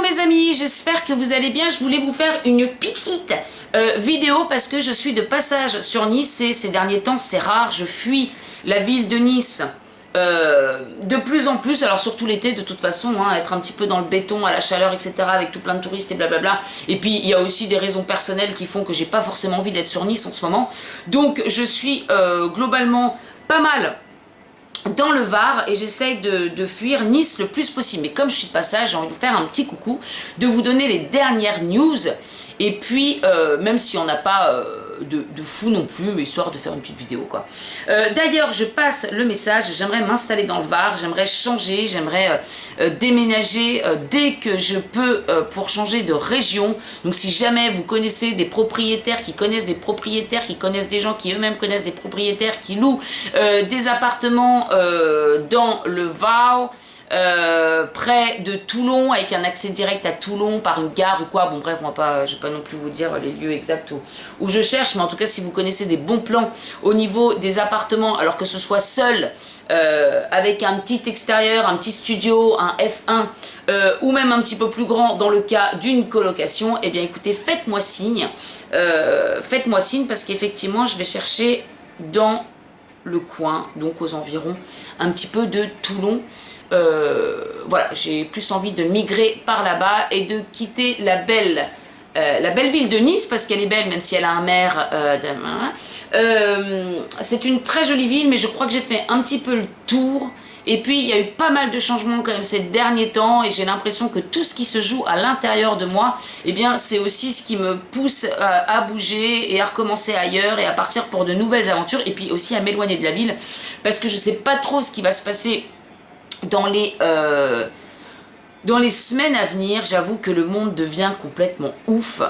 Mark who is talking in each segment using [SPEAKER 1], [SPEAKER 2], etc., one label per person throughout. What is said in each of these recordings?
[SPEAKER 1] mes amis, j'espère que vous allez bien. Je voulais vous faire une petite vidéo parce que je suis de passage sur Nice et ces derniers temps c'est rare, je fuis la ville de Nice de plus en plus, alors surtout l'été de toute façon, hein, être un petit peu dans le béton, à la chaleur, etc. avec tout plein de touristes et blablabla. Et puis il y a aussi des raisons personnelles qui font que j'ai pas forcément envie d'être sur Nice en ce moment. Donc je suis globalement pas mal dans le Var et j'essaye de fuir Nice le plus possible. Mais comme je suis de passage, j'ai envie de vous faire un petit coucou, de vous donner les dernières news. Et puis, même si on n'a pas de fou non plus, mais histoire de faire une petite vidéo, quoi. D'ailleurs, je passe le message, j'aimerais m'installer dans le Var, j'aimerais changer, j'aimerais déménager dès que je peux pour changer de région. Donc si jamais vous connaissez des propriétaires qui connaissent des propriétaires, qui connaissent des gens qui eux-mêmes connaissent des propriétaires, qui louent des appartements dans le Var, près de Toulon, avec un accès direct à Toulon par une gare ou quoi, bon bref, je vais pas non plus vous dire les lieux exacts où je cherche, mais en tout cas si vous connaissez des bons plans au niveau des appartements, alors que ce soit seul, avec un petit extérieur, un petit studio, un F1, ou même un petit peu plus grand dans le cas d'une colocation, eh bien écoutez, faites-moi signe parce qu'effectivement je vais chercher dans le coin, donc aux environs un petit peu de Toulon. Voilà, j'ai plus envie de migrer par là-bas et de quitter la belle ville de Nice, parce qu'elle est belle même si elle a un maire. C'est une très jolie ville, mais je crois que j'ai fait un petit peu le tour. Et puis il y a eu pas mal de changements quand même ces derniers temps, et j'ai l'impression que tout ce qui se joue à l'intérieur de moi, eh bien c'est aussi ce qui me pousse à bouger et à recommencer ailleurs et à partir pour de nouvelles aventures, et puis aussi à m'éloigner de la ville, parce que je sais pas trop ce qui va se passer dans les semaines à venir. J'avoue que le monde devient complètement ouf.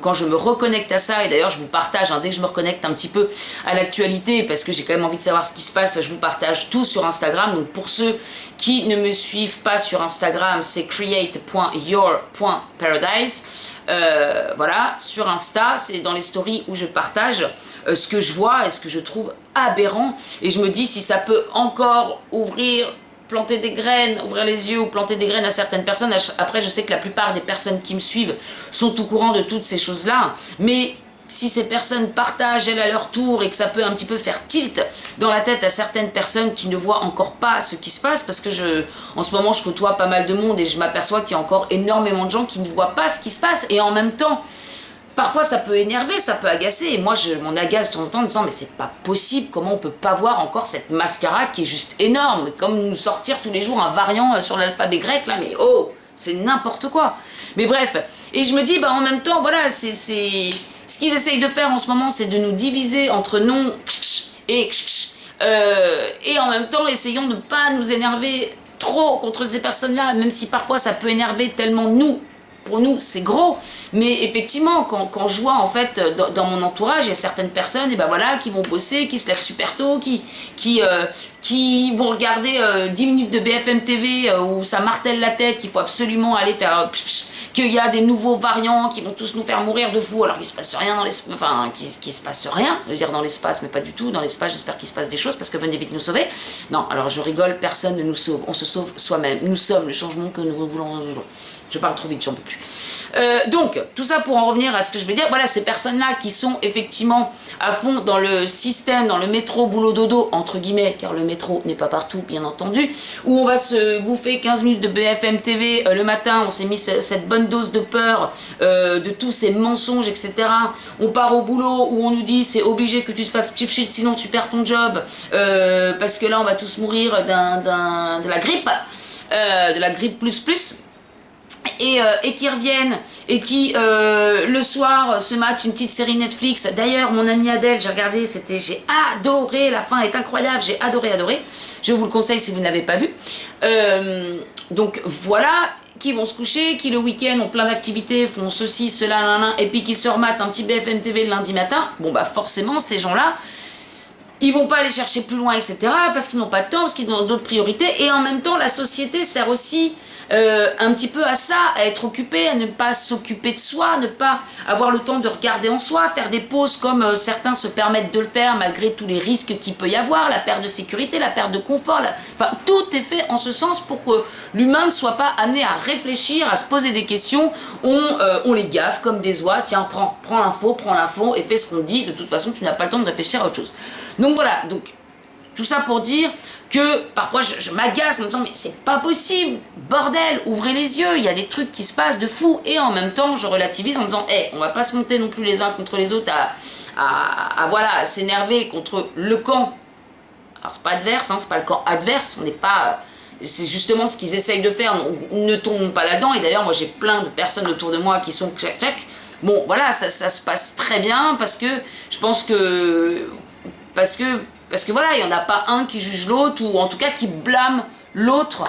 [SPEAKER 1] Quand je me reconnecte à ça, et d'ailleurs je vous partage, hein, dès que je me reconnecte un petit peu à l'actualité, parce que j'ai quand même envie de savoir ce qui se passe, je vous partage tout sur Instagram. Donc pour ceux qui ne me suivent pas sur Instagram, c'est create.your.paradise. Voilà, sur Insta, c'est dans les stories où je partage ce que je vois et ce que je trouve aberrant. Et je me dis, si ça peut encore planter des graines, ouvrir les yeux ou planter des graines à certaines personnes. Après, je sais que la plupart des personnes qui me suivent sont au courant de toutes ces choses-là, mais si ces personnes partagent, elles, à leur tour, et que ça peut un petit peu faire tilt dans la tête à certaines personnes qui ne voient encore pas ce qui se passe, parce que en ce moment, je côtoie pas mal de monde et je m'aperçois qu'il y a encore énormément de gens qui ne voient pas ce qui se passe, et en même temps, parfois ça peut énerver, ça peut agacer, et moi je m'en agace de temps en temps en disant mais c'est pas possible, comment on peut pas voir encore cette mascarade qui est juste énorme, comme nous sortir tous les jours un variant sur l'alphabet grec là, mais oh, c'est n'importe quoi. Mais bref, et je me dis bah en même temps voilà, c'est ce qu'ils essayent de faire en ce moment, c'est de nous diviser entre non et en même temps essayons de ne pas nous énerver trop contre ces personnes là, même si parfois ça peut énerver tellement pour nous, c'est gros, mais effectivement, quand je vois en fait dans mon entourage, il y a certaines personnes, et ben voilà, qui vont bosser, qui se lèvent super tôt, qui vont regarder 10 minutes de BFM TV où ça martèle la tête, qu'il faut absolument aller faire qu'il y a des nouveaux variants qui vont tous nous faire mourir de fou, alors qu'il se passe rien dans l'espace, enfin, qu'il se passe rien, je veux dire dans l'espace, mais pas du tout, dans l'espace, j'espère qu'il se passe des choses, parce que venez vite nous sauver. Non, alors je rigole, personne ne nous sauve, on se sauve soi-même, nous sommes le changement que nous voulons. Je parle trop vite, j'en peux plus. Donc, tout ça pour en revenir à ce que je vais dire, voilà, ces personnes-là qui sont effectivement à fond dans le système, dans le métro boulot dodo, entre guillemets, car le métro n'est pas partout, bien entendu, où on va se bouffer 15 minutes de BFM TV le matin, on s'est mis cette bonne dose de peur, de tous ces mensonges, etc. On part au boulot où on nous dit c'est obligé que tu te fasses pchit pchit, sinon tu perds ton job, parce que là on va tous mourir de la grippe plus. Et qui reviennent et qui le soir se matent une petite série Netflix. D'ailleurs mon amie Adèle, j'ai regardé, j'ai adoré, la fin est incroyable, j'ai adoré, je vous le conseille si vous ne l'avez pas vu. Donc voilà, qui vont se coucher, qui le week-end ont plein d'activités, font ceci, cela, et puis qui se rematent un petit BFM TV le lundi matin. Bon bah forcément ces gens-là, ils vont pas aller chercher plus loin, etc. parce qu'ils n'ont pas de temps, parce qu'ils ont d'autres priorités, et en même temps la société sert aussi un petit peu à ça, à être occupé, à ne pas s'occuper de soi, ne pas avoir le temps de regarder en soi, faire des pauses comme certains se permettent de le faire malgré tous les risques qu'il peut y avoir, la perte de sécurité, la perte de confort, enfin tout est fait en ce sens pour que l'humain ne soit pas amené à réfléchir, à se poser des questions. On les gaffe comme des oies, tiens prends l'info et fais ce qu'on dit, de toute façon tu n'as pas le temps de réfléchir à autre chose. Donc voilà, donc tout ça pour dire que parfois je m'agace en me disant mais c'est pas possible, bordel, ouvrez les yeux, il y a des trucs qui se passent de fou, et en même temps je relativise en me disant on va pas se monter non plus les uns contre les autres à s'énerver contre le camp. Alors c'est pas adverse, c'est pas le camp adverse, on n'est pas... C'est justement ce qu'ils essayent de faire, ne tombons pas là-dedans, et d'ailleurs moi j'ai plein de personnes autour de moi qui sont tchac. Bon voilà, ça se passe très bien parce que je pense que... Parce que voilà, il n'y en a pas un qui juge l'autre, ou en tout cas qui blâme l'autre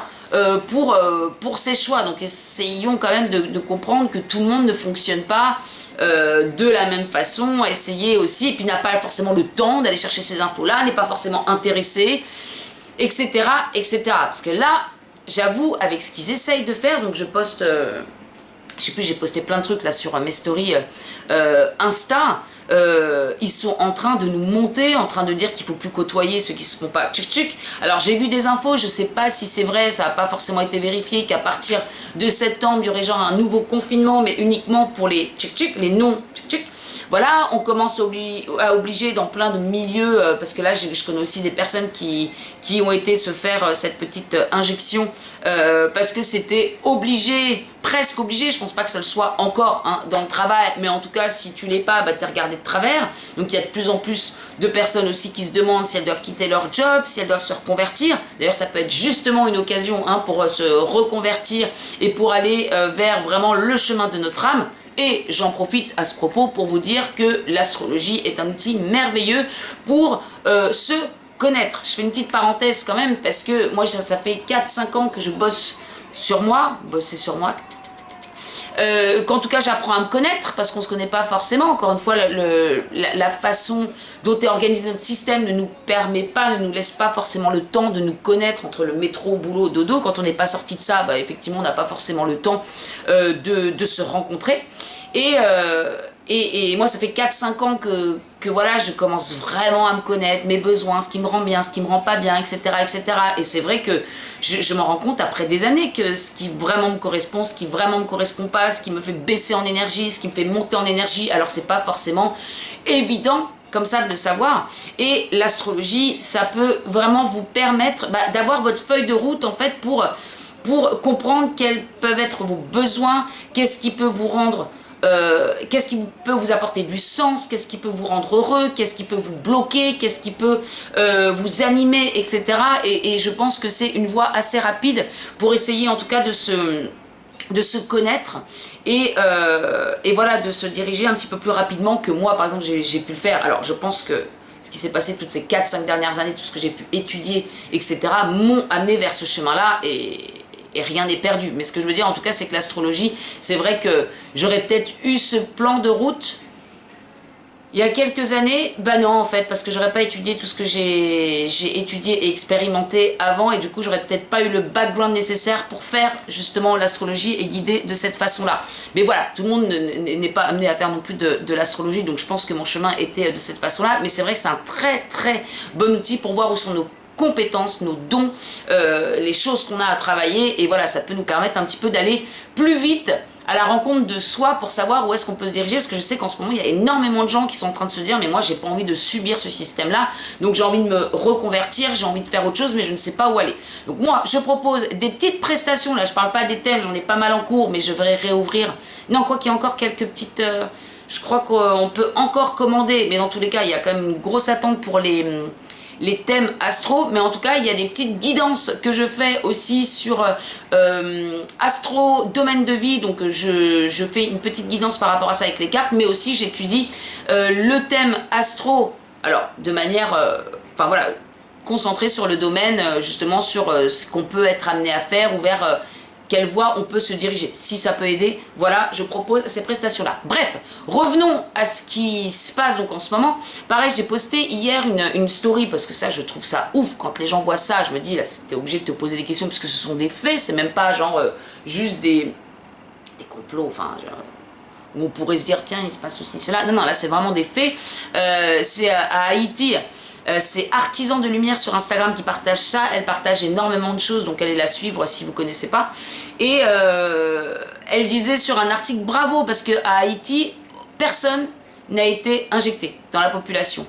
[SPEAKER 1] pour ses choix. Donc essayons quand même de comprendre que tout le monde ne fonctionne pas de la même façon. Essayez aussi, et puis n'a pas forcément le temps d'aller chercher ces infos-là, n'est pas forcément intéressé, etc. etc. Parce que là, j'avoue, avec ce qu'ils essayent de faire, donc je poste... je sais plus, j'ai posté plein de trucs là sur mes stories Insta. Ils sont en train de nous monter, en train de dire qu'il faut plus côtoyer ceux qui se font pas tchic. Alors j'ai vu des infos, je sais pas si c'est vrai, ça n'a pas forcément été vérifié, qu'à partir de septembre il y aurait genre un nouveau confinement, mais uniquement pour les tchic, les non tchic. Voilà, on commence à obliger dans plein de milieux, parce que là je connais aussi des personnes qui ont été se faire cette petite injection parce que c'était obligé, presque obligé. Je pense pas que ça le soit encore dans le travail, mais en tout cas si tu l'es pas, bah t'es regardé de travers. Donc il y a de plus en plus de personnes aussi qui se demandent si elles doivent quitter leur job, si elles doivent se reconvertir. D'ailleurs ça peut être justement une occasion pour se reconvertir et pour aller vers vraiment le chemin de notre âme. Et j'en profite à ce propos pour vous dire que l'astrologie est un outil merveilleux pour se connaître. Je fais une petite parenthèse quand même, parce que moi ça fait 4-5 ans que je bosse sur moi, qu'en tout cas j'apprends à me connaître, parce qu'on ne se connaît pas forcément. Encore une fois, la façon dont est organisé notre système ne nous permet pas, ne nous laisse pas forcément le temps de nous connaître entre le métro, boulot, dodo. Quand on n'est pas sorti de ça, bah, effectivement on n'a pas forcément le temps de se rencontrer. Et moi ça fait 4-5 ans que voilà, je commence vraiment à me connaître, mes besoins, ce qui me rend bien, ce qui me rend pas bien, etc. etc. Et c'est vrai que je m'en rends compte après des années que ce qui vraiment me correspond, ce qui vraiment me correspond pas, ce qui me fait baisser en énergie, ce qui me fait monter en énergie, alors c'est pas forcément évident comme ça de le savoir. Et l'astrologie, ça peut vraiment vous permettre d'avoir votre feuille de route en fait pour comprendre quels peuvent être vos besoins, qu'est-ce qui peut vous rendre... qu'est-ce qui peut vous apporter du sens, qu'est-ce qui peut vous rendre heureux, qu'est-ce qui peut vous bloquer, qu'est-ce qui peut vous animer, etc. Et je pense que c'est une voie assez rapide pour essayer en tout cas de se connaître et voilà, de se diriger un petit peu plus rapidement que moi par exemple j'ai pu le faire. Alors je pense que ce qui s'est passé toutes ces 4-5 dernières années, tout ce que j'ai pu étudier, etc. m'ont amené vers ce chemin-là, et rien n'est perdu. Mais ce que je veux dire en tout cas, c'est que l'astrologie, c'est vrai que j'aurais peut-être eu ce plan de route il y a quelques années. Bah non en fait, parce que j'aurais pas étudié tout ce que j'ai étudié et expérimenté avant, et du coup j'aurais peut-être pas eu le background nécessaire pour faire justement l'astrologie et guider de cette façon-là. Mais voilà, tout le monde n'est pas amené à faire non plus de l'astrologie, donc je pense que mon chemin était de cette façon-là. Mais c'est vrai que c'est un très très bon outil pour voir où sont nos compétences, nos dons, les choses qu'on a à travailler, et voilà, ça peut nous permettre un petit peu d'aller plus vite à la rencontre de soi pour savoir où est-ce qu'on peut se diriger, parce que je sais qu'en ce moment il y a énormément de gens qui sont en train de se dire mais moi j'ai pas envie de subir ce système là, donc j'ai envie de me reconvertir, j'ai envie de faire autre chose, mais je ne sais pas où aller. Donc moi je propose des petites prestations, là je parle pas des thèmes, j'en ai pas mal en cours, mais je vais réouvrir, non quoi qu'il y a encore quelques petites je crois qu'on peut encore commander, mais dans tous les cas il y a quand même une grosse attente pour les thèmes astro, mais en tout cas il y a des petites guidances que je fais aussi sur astro domaine de vie, donc je fais une petite guidance par rapport à ça avec les cartes, mais aussi j'étudie le thème astro, alors de manière enfin voilà, concentrée sur le domaine, justement sur ce qu'on peut être amené à faire, ou vers quelle voie on peut se diriger. Si ça peut aider, voilà, je propose ces prestations-là. Bref, revenons à ce qui se passe donc en ce moment. Pareil, j'ai posté hier une story, parce que ça, je trouve ça ouf. Quand les gens voient ça, je me dis, là, t'es obligé de te poser des questions, parce que ce sont des faits, c'est même pas genre juste des complots, enfin... où on pourrait se dire, tiens, il se passe ceci, cela. Non, non, là, c'est vraiment des faits. C'est à Haïti... c'est Artisan de Lumière sur Instagram qui partage ça. Elle partage énormément de choses, donc allez la suivre si vous ne connaissez pas. Et elle disait sur un article, bravo, parce qu'à Haïti, personne n'a été injecté dans la population.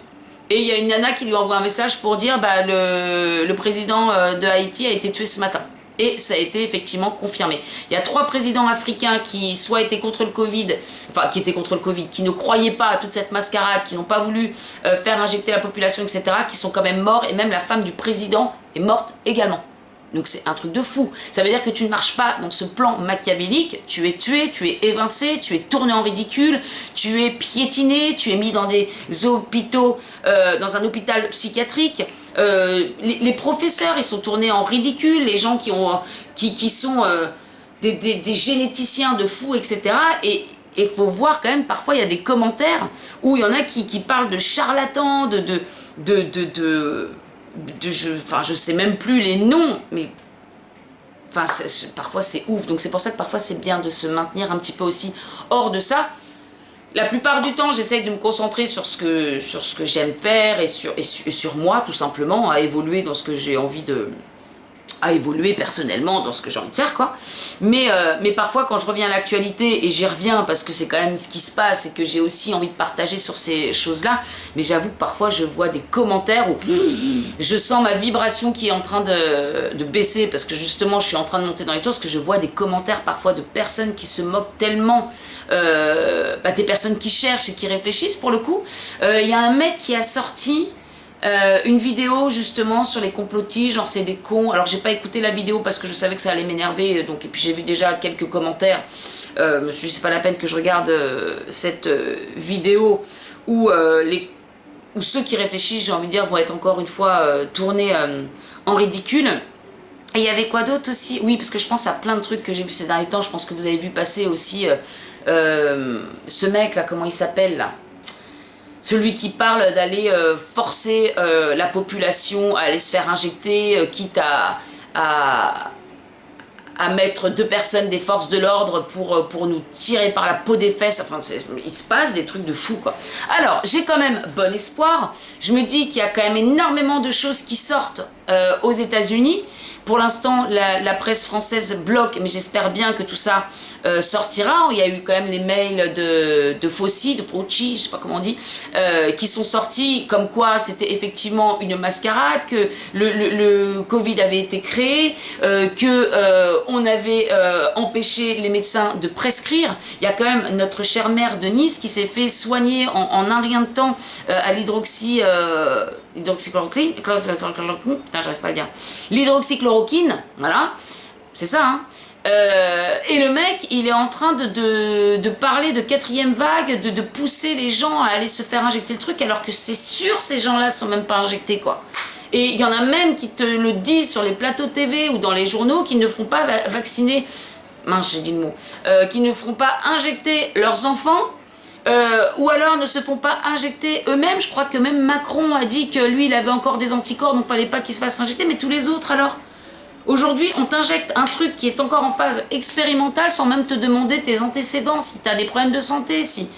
[SPEAKER 1] Et il y a une nana qui lui envoie un message pour dire bah, le président de Haïti a été tué ce matin. Et ça a été effectivement confirmé. Il y a 3 présidents africains qui soit étaient contre le Covid, enfin qui étaient contre le Covid, qui ne croyaient pas à toute cette mascarade, qui n'ont pas voulu faire injecter la population, etc., qui sont quand même morts, et même la femme du président est morte également. Donc c'est un truc de fou. Ça veut dire que tu ne marches pas dans ce plan machiavélique, tu es tué, tu es évincé, tu es tourné en ridicule, tu es piétiné, tu es mis dans des hôpitaux, dans un hôpital psychiatrique. Les professeurs, ils sont tournés en ridicule, les gens qui sont des généticiens de fous, etc. Et il faut voir quand même, parfois il y a des commentaires où il y en a qui parlent de charlatans, je sais même plus les noms, mais enfin, parfois c'est ouf. Donc c'est pour ça que parfois c'est bien de se maintenir un petit peu aussi hors de ça. La plupart du temps, j'essaye de me concentrer sur ce que j'aime faire et sur moi, tout simplement, à évoluer dans ce que j'ai envie à évoluer personnellement dans ce que j'ai envie de faire, quoi. Mais parfois, quand je reviens à l'actualité, et j'y reviens parce que c'est quand même ce qui se passe et que j'ai aussi envie de partager sur ces choses-là, mais j'avoue que parfois, je vois des commentaires où je sens ma vibration qui est en train de baisser parce que justement, je suis en train de monter dans les tours, parce que je vois des commentaires parfois de personnes qui se moquent tellement, des personnes qui cherchent et qui réfléchissent, pour le coup. Il y a un mec qui a sorti... une vidéo justement sur les complotistes, genre c'est des cons. Alors j'ai pas écouté la vidéo parce que je savais que ça allait m'énerver, donc, et puis j'ai vu déjà quelques commentaires. Je me suis dit c'est pas la peine que je regarde cette vidéo où ceux qui réfléchissent, j'ai envie de dire, vont être encore une fois tournés en ridicule. Et il y avait quoi d'autre aussi? Oui, parce que je pense à plein de trucs que j'ai vu ces derniers temps. Je pense que vous avez vu passer aussi ce mec là, comment il s'appelle là? Celui qui parle d'aller forcer la population à aller se faire injecter, quitte à mettre 2 personnes des forces de l'ordre pour nous tirer par la peau des fesses. Enfin, il se passe des trucs de fou, quoi. Alors, j'ai quand même bon espoir. Je me dis qu'il y a quand même énormément de choses qui sortent aux États-Unis. Pour l'instant, la presse française bloque, mais j'espère bien que tout ça sortira. Il y a eu quand même les mails de Fauci, je sais pas comment on dit, qui sont sortis comme quoi c'était effectivement une mascarade, que le Covid avait été créé, on avait empêché les médecins de prescrire. Il y a quand même notre chère maire de Nice qui s'est fait soigner en un rien de temps à l'hydroxychloroquine, putain j'arrive pas à le dire, l'hydroxychloroquine, voilà, c'est ça, hein. Et le mec, il est en train de parler de 4e vague, de pousser les gens à aller se faire injecter le truc, alors que c'est sûr ces gens-là sont même pas injectés, quoi. Et il y en a même qui te le disent sur les plateaux TV ou dans les journaux, qui ne feront pas vacciner, mince j'ai dit le mot, qui ne feront pas injecter leurs enfants, ou alors ne se font pas injecter eux-mêmes. Je crois que même Macron a dit que lui il avait encore des anticorps, donc il fallait pas qu'il se fasse injecter, mais tous les autres alors? Aujourd'hui, on t'injecte un truc qui est encore en phase expérimentale sans même te demander tes antécédents, si tu as des problèmes de santé, si...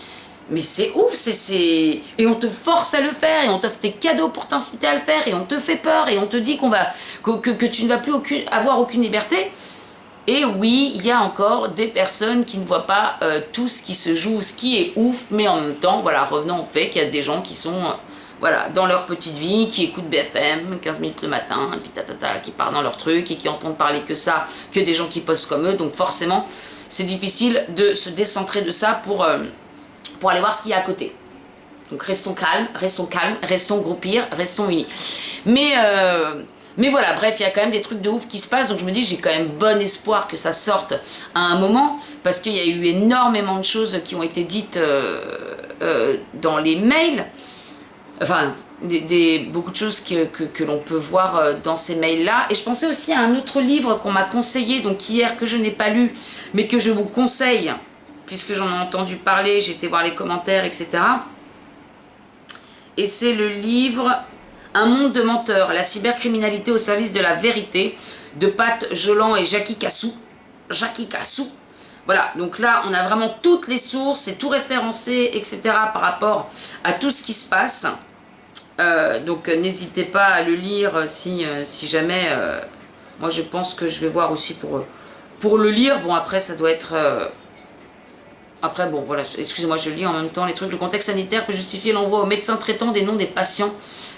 [SPEAKER 1] Mais c'est ouf, et on te force à le faire, et on t'offre tes cadeaux pour t'inciter à le faire, et on te fait peur, et on te dit que tu ne vas plus avoir aucune liberté. Et oui, il y a encore des personnes qui ne voient pas tout ce qui se joue, ce qui est ouf, mais en même temps, voilà, revenons au fait qu'il y a des gens qui sont voilà, dans leur petite vie, qui écoutent BFM 15 minutes le matin, et puis qui partent dans leur truc, et qui entendent parler que ça, que des gens qui posent comme eux. Donc forcément, c'est difficile de se décentrer de ça pour aller voir ce qu'il y a à côté. Donc restons calmes, restons groupir, restons unis. Mais voilà, bref, il y a quand même des trucs de ouf qui se passent, donc je me dis, j'ai quand même bon espoir que ça sorte à un moment, parce qu'il y a eu énormément de choses qui ont été dites dans les mails, enfin, beaucoup de choses que l'on peut voir dans ces mails-là. Et je pensais aussi à un autre livre qu'on m'a conseillé, donc hier, que je n'ai pas lu, mais que je vous conseille, puisque j'en ai entendu parler, j'ai été voir les commentaires, etc. Et c'est le livre Un monde de menteurs, la cybercriminalité au service de la vérité, de Pat Jolan et Jackie Cassou. Voilà, donc là, on a vraiment toutes les sources, c'est tout référencé, etc. par rapport à tout ce qui se passe. Donc n'hésitez pas à le lire si jamais... moi, je pense que je vais voir aussi pour le lire. Bon, après, ça doit être... Après, bon, voilà, excusez-moi, je lis en même temps les trucs. Le contexte sanitaire peut justifier l'envoi aux médecins traitants des noms des patients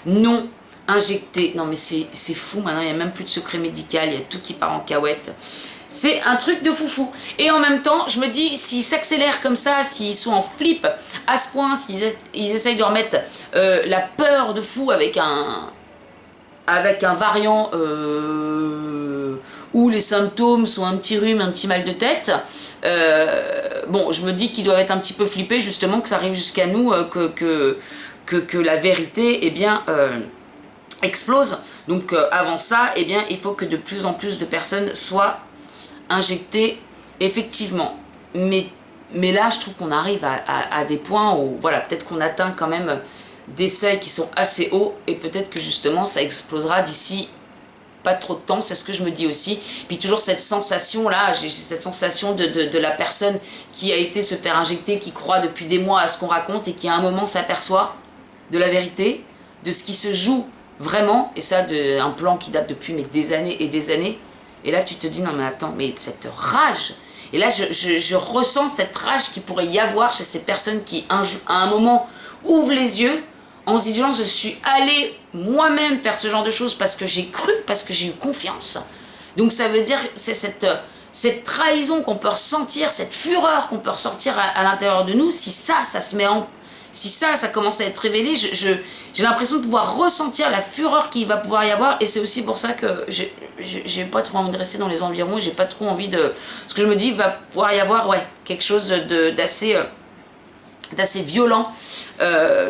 [SPEAKER 1] non injectés. Non, mais c'est fou, maintenant, il n'y a même plus de secret médical, il y a tout qui part en cahuète. C'est un truc de foufou. Et en même temps, je me dis, s'ils s'accélèrent comme ça, s'ils sont en flip à ce point, s'ils essayent de remettre la peur de fou avec un variant où les symptômes sont un petit rhume, un petit mal de tête, bon, je me dis qu'ils doivent être un petit peu flippés, justement, que ça arrive jusqu'à nous, que la vérité, eh bien, explose. Donc, avant ça, eh bien, il faut que de plus en plus de personnes soient injectées, effectivement. Mais là, je trouve qu'on arrive à des points où, voilà, peut-être qu'on atteint quand même des seuils qui sont assez hauts, et peut-être que, justement, ça explosera d'ici pas trop de temps, c'est ce que je me dis aussi. Puis toujours cette sensation là, j'ai cette sensation de la personne qui a été se faire injecter, qui croit depuis des mois à ce qu'on raconte et qui à un moment s'aperçoit de la vérité, de ce qui se joue vraiment, et ça un plan qui date depuis mais des années et des années. Et là tu te dis non mais attends, mais cette rage, et là je ressens cette rage qu'il pourrait y avoir chez ces personnes qui à un moment ouvrent les yeux en se disant je suis allée moi-même faire ce genre de choses parce que j'ai cru, parce que j'ai eu confiance. Donc ça veut dire, c'est cette trahison qu'on peut ressentir, cette fureur qu'on peut ressentir à l'intérieur de nous, si ça se met en... Si ça commence à être révélé, j'ai l'impression de pouvoir ressentir la fureur qu'il va pouvoir y avoir, et c'est aussi pour ça que j'ai pas trop envie de rester dans les environs, j'ai pas trop envie de... Parce que je me dis, il va pouvoir y avoir, ouais, quelque chose d'assez violent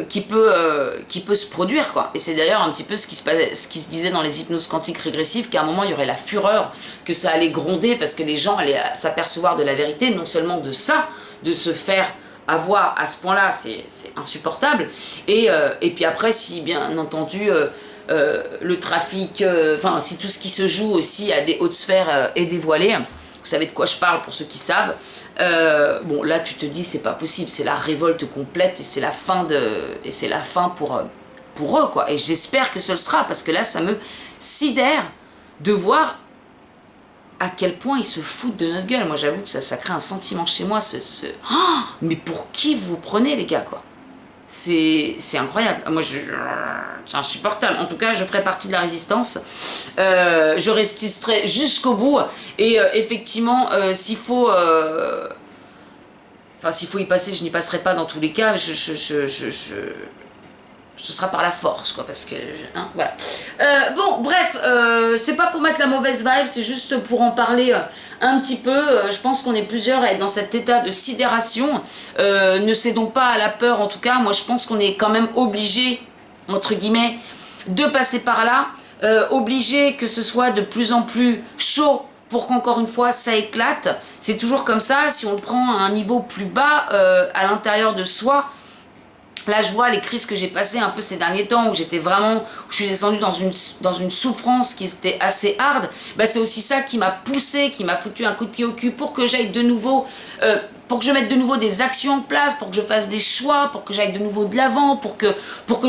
[SPEAKER 1] qui peut se produire, quoi. Et c'est d'ailleurs un petit peu ce qui se disait dans les hypnoses quantiques régressives, qu'à un moment il y aurait la fureur, que ça allait gronder parce que les gens allaient s'apercevoir de la vérité, non seulement de ça, de se faire avoir à ce point-là, c'est insupportable, et puis après, si bien entendu le trafic, enfin si tout ce qui se joue aussi à des hautes sphères est dévoilé. Vous savez de quoi je parle pour ceux qui savent. Bon, là, tu te dis, c'est pas possible, c'est la révolte complète et c'est la fin pour eux, quoi. Et j'espère que ce le sera, parce que là, ça me sidère de voir à quel point ils se foutent de notre gueule. Moi, j'avoue que ça crée un sentiment chez moi, oh, mais pour qui vous prenez, les gars, quoi? C'est incroyable. Moi, c'est insupportable. En tout cas, je ferai partie de la résistance. Je résisterai jusqu'au bout. Et effectivement, s'il faut... Enfin, s'il faut y passer, je n'y passerai pas dans tous les cas. Ce sera par la force, quoi, parce que... Hein, voilà. Bon, bref, c'est pas pour mettre la mauvaise vibe, c'est juste pour en parler un petit peu. Je pense qu'on est plusieurs à être dans cet état de sidération. Ne cédons pas à la peur, en tout cas. Moi, je pense qu'on est quand même obligé, entre guillemets, de passer par là. Obligé que ce soit de plus en plus chaud pour qu'encore une fois, ça éclate. C'est toujours comme ça. Si on le prend à un niveau plus bas, à l'intérieur de soi... Là, je vois les crises que j'ai passées un peu ces derniers temps, où j'étais vraiment, où je suis descendue dans une souffrance qui était assez hard. Bah, c'est aussi ça qui m'a poussée, qui m'a foutu un coup de pied au cul pour que j'aille de nouveau, pour que je mette de nouveau des actions en place, pour que je fasse des choix, pour que j'aille de nouveau de l'avant, pour que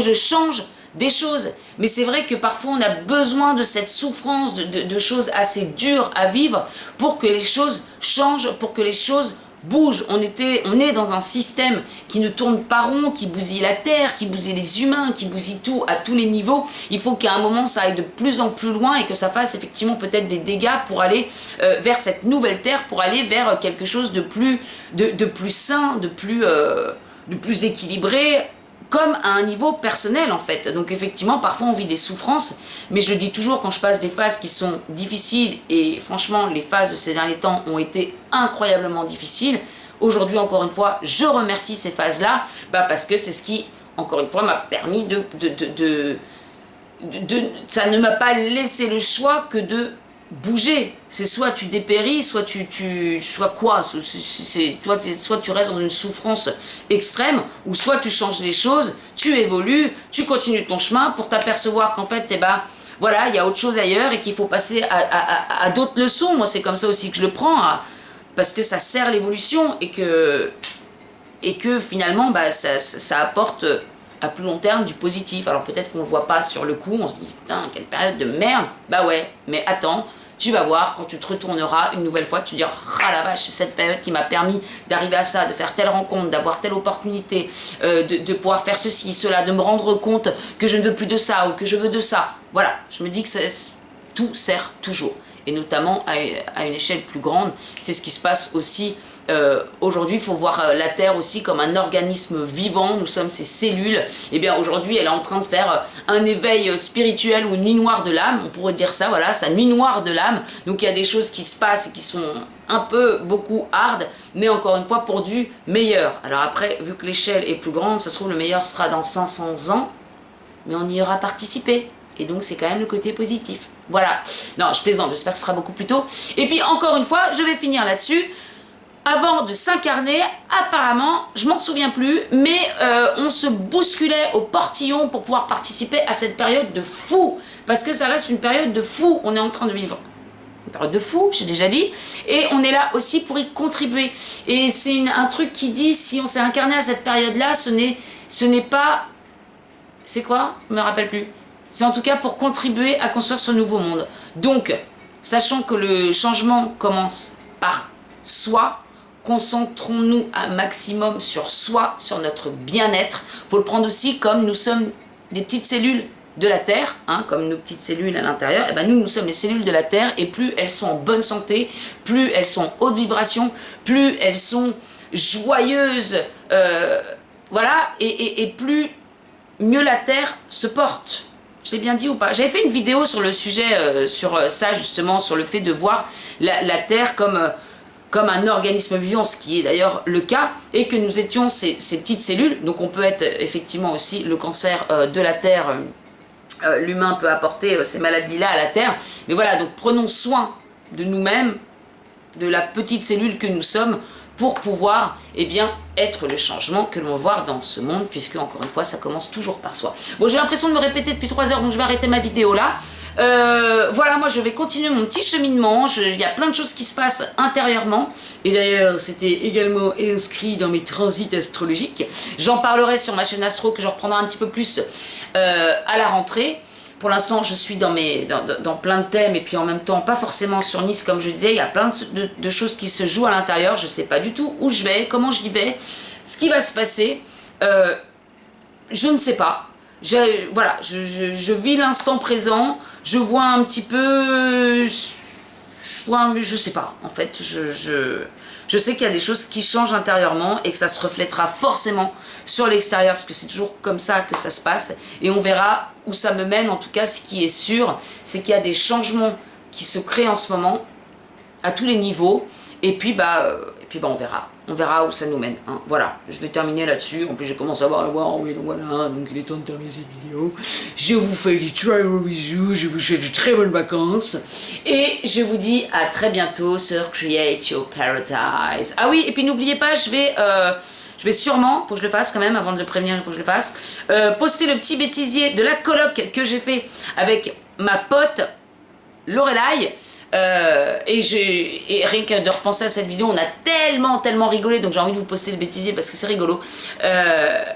[SPEAKER 1] je change des choses. Mais c'est vrai que parfois on a besoin de cette souffrance, de choses assez dures à vivre pour que les choses changent, pour que les choses bouge. On est dans un système qui ne tourne pas rond, qui bousille la terre, qui bousille les humains, qui bousille tout à tous les niveaux. Il faut qu'à un moment ça aille de plus en plus loin et que ça fasse effectivement peut-être des dégâts pour aller vers cette nouvelle terre, pour aller vers quelque chose de plus sain, de plus équilibré, comme à un niveau personnel en fait. Donc effectivement, parfois on vit des souffrances, mais je le dis toujours, quand je passe des phases qui sont difficiles, et franchement les phases de ces derniers temps ont été incroyablement difficiles, aujourd'hui encore une fois, je remercie ces phases-là, parce que c'est ce qui encore une fois, m'a permis ça ne m'a pas laissé le choix que de bouger. C'est soit tu dépéris, soit soit quoi, soit tu restes dans une souffrance extrême, ou soit tu changes les choses, tu évolues, tu continues ton chemin pour t'apercevoir qu'en fait, eh ben, voilà, il y a autre chose ailleurs et qu'il faut passer à d'autres leçons. Moi, c'est comme ça aussi que je le prends, parce que ça sert l'évolution et que finalement, bah, ça apporte à plus long terme du positif. Alors peut-être qu'on ne le voit pas sur le coup, on se dit putain, quelle période de merde. Bah ouais, mais attends, tu vas voir, quand tu te retourneras une nouvelle fois, tu te diras ah la vache, c'est cette période qui m'a permis d'arriver à ça, de faire telle rencontre, d'avoir telle opportunité, de pouvoir faire ceci, cela, de me rendre compte que je ne veux plus de ça ou que je veux de ça. Voilà, je me dis que tout sert toujours. Et notamment à une échelle plus grande, c'est ce qui se passe aussi aujourd'hui. Il faut voir la Terre aussi comme un organisme vivant, nous sommes ces cellules. Et bien aujourd'hui, elle est en train de faire un éveil spirituel ou une nuit noire de l'âme, on pourrait dire ça, voilà, sa nuit noire de l'âme. Donc il y a des choses qui se passent et qui sont un peu, beaucoup hard, mais encore une fois pour du meilleur. Alors après, vu que l'échelle est plus grande, ça se trouve le meilleur sera dans 500 ans, mais on y aura participé. Et donc c'est quand même le côté positif. Voilà. Non, je plaisante, j'espère que ce sera beaucoup plus tôt. Et puis encore une fois, je vais finir là-dessus. Avant de s'incarner, apparemment, je m'en souviens plus, mais on se bousculait au portillon pour pouvoir participer à cette période de fou. Parce que ça reste une période de fou. On est en train de vivre une période de fou, j'ai déjà dit. Et on est là aussi pour y contribuer. Et c'est un truc qui dit, si on s'est incarné à cette période-là, ce n'est pas... C'est quoi? Je me rappelle plus. C'est en tout cas pour contribuer à construire ce nouveau monde. Donc, sachant que le changement commence par soi, concentrons-nous un maximum sur soi, sur notre bien-être. Il faut le prendre aussi comme nous sommes des petites cellules de la Terre, hein, comme nos petites cellules à l'intérieur. Et ben nous sommes les cellules de la Terre, et plus elles sont en bonne santé, plus elles sont en haute vibration, plus elles sont joyeuses, voilà, et plus mieux la Terre se porte. Je l'ai bien dit ou pas? J'avais fait une vidéo sur le sujet, sur ça justement, sur le fait de voir la Terre comme un organisme vivant, ce qui est d'ailleurs le cas, et que nous étions ces petites cellules. Donc on peut être effectivement aussi le cancer de la Terre, l'humain peut apporter ces maladies-là à la Terre. Mais voilà, donc prenons soin de nous-mêmes, de la petite cellule que nous sommes, pour pouvoir être le changement que l'on va voir dans ce monde, puisque encore une fois ça commence toujours par soi. Bon, j'ai l'impression de me répéter depuis 3 heures, donc je vais arrêter ma vidéo là. Voilà, moi je vais continuer mon petit cheminement. Il y a plein de choses qui se passent intérieurement, et d'ailleurs c'était également inscrit dans mes transits astrologiques. J'en parlerai sur ma chaîne Astro, que je reprendrai un petit peu plus à la rentrée. Pour l'instant, je suis dans plein de thèmes, et puis en même temps, pas forcément sur Nice, comme je disais. Il y a plein de choses qui se jouent à l'intérieur. Je ne sais pas du tout où je vais, comment j'y vais, ce qui va se passer. Je ne sais pas. Voilà, je vis l'instant présent. Je vois un petit peu... je sais pas, en fait. Je sais qu'il y a des choses qui changent intérieurement et que ça se reflètera forcément sur l'extérieur, parce que c'est toujours comme ça que ça se passe, et on verra où ça me mène. En tout cas, ce qui est sûr, c'est qu'il y a des changements qui se créent en ce moment à tous les niveaux, et puis on verra où ça nous mène, hein. Voilà, je vais terminer là-dessus. En plus j'ai commencé à voir oui, donc voilà, donc il est temps de terminer cette vidéo. Je vous fais des très gros bisous, je vous souhaite de très bonnes vacances, et je vous dis à très bientôt sur Create Your Paradise. Ah oui, et puis n'oubliez pas, je vais sûrement, faut que je le fasse quand même, avant de le prévenir, il faut que je le fasse, poster le petit bêtisier de la coloc que j'ai fait avec ma pote Lorelai. Et rien que de repenser à cette vidéo, on a tellement rigolé, donc j'ai envie de vous poster le bêtisier parce que c'est rigolo.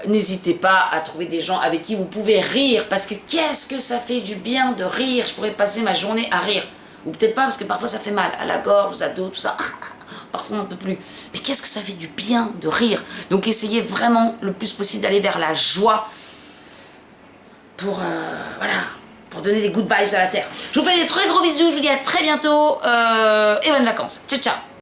[SPEAKER 1] N'hésitez pas à trouver des gens avec qui vous pouvez rire, parce que qu'est-ce que ça fait du bien de rire. Je pourrais passer ma journée à rire, ou peut-être pas, parce que parfois ça fait mal à la gorge, aux abdos, tout ça. Parfois on ne peut plus, mais qu'est-ce que ça fait du bien de rire. Donc essayez vraiment le plus possible d'aller vers la joie pour voilà, pour donner des good vibes à la Terre. Je vous fais des très gros bisous, je vous dis à très bientôt et bonnes vacances. Ciao ciao.